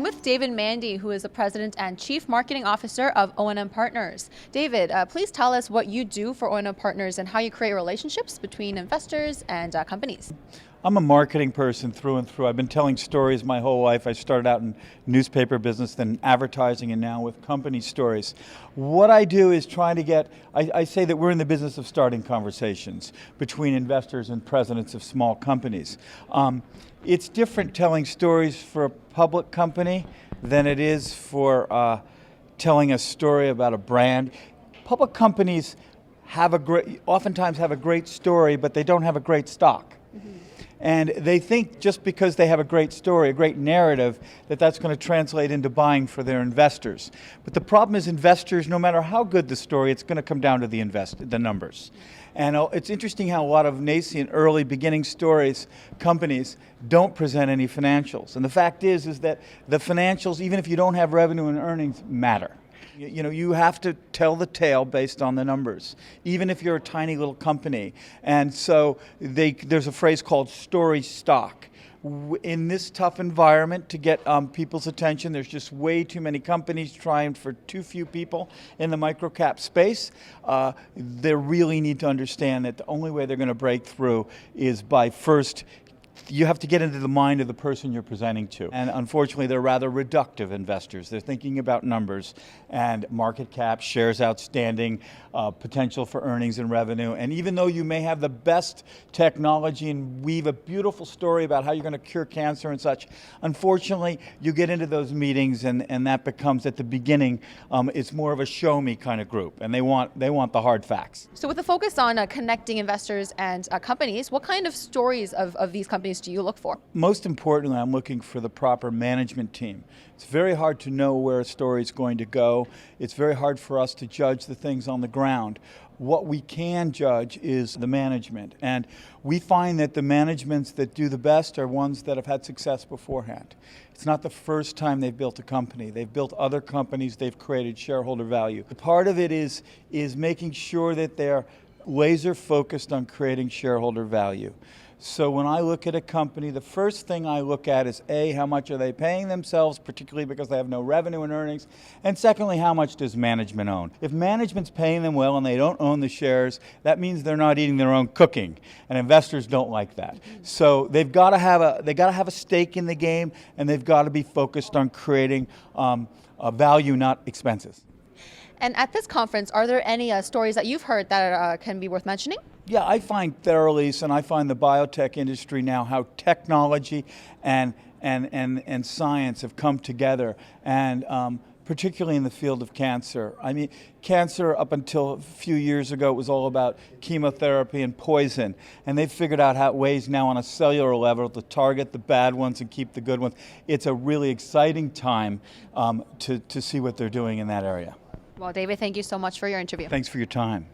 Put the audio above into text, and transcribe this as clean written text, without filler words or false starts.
with David Mandy, who is the President and Chief Marketing Officer of O&M Partners. David, please tell us what you do for O&M Partners and how you create relationships between investors and companies. I'm a marketing person through and through. I've been telling stories my whole life. I started out in newspaper business, then advertising, and now with company stories. What I do is try to get, I say that we're in the business of starting conversations between investors and presidents of small companies. It's different telling stories for a public company than it is for telling a story about a brand. Public companies oftentimes have a great story, but they don't have a great stock. And they think just because they have a great story, a great narrative, that that's going to translate into buying for their investors. But the problem is investors, no matter how good the story, it's going to come down to the numbers. And it's interesting how a lot of nascent, early beginning stories, companies, don't present any financials. And the fact is that the financials, even if you don't have revenue and earnings, matter. You know, you have to tell the tale based on the numbers, even if you're a tiny little company. And so there's a phrase called story stock. In this tough environment to get people's attention, there's just way too many companies trying for too few people in the microcap space. They really need to understand that the only way they're going to break through is by first, you have to get into the mind of the person you're presenting to. And unfortunately, they're rather reductive investors. They're thinking about numbers and market cap, shares outstanding, potential for earnings and revenue. And even though you may have the best technology and weave a beautiful story about how you're going to cure cancer and such, unfortunately, you get into those meetings and that becomes, at the beginning, it's more of a show me kind of group. And they want the hard facts. So with a focus on connecting investors and companies, what kind of stories of these companies do you look for? Most importantly, I'm looking for the proper management team. It's very hard to know where a story is going to go. It's very hard for us to judge the things on the ground. What we can judge is the management. And we find that the managements that do the best are ones that have had success beforehand. It's not the first time they've built a company. They've built other companies. They've created shareholder value. Part of it is making sure that they're laser focused on creating shareholder value. So when I look at a company, the first thing I look at is A, how much are they paying themselves, particularly because they have no revenue and earnings, and secondly, how much does management own? If management's paying them well and they don't own the shares, that means they're not eating their own cooking, and investors don't like that. So they've got to have a stake in the game, and they've got to be focused on creating value, not expenses. And at this conference, are there any stories that you've heard that can be worth mentioning? Yeah, I find Theralease and I find the biotech industry now, how technology and science have come together, and particularly in the field of cancer. I mean, cancer up until a few years ago was all about chemotherapy and poison, and they've figured out ways now on a cellular level to target the bad ones and keep the good ones. It's a really exciting time to see what they're doing in that area. Well, David, thank you so much for your interview. Thanks for your time.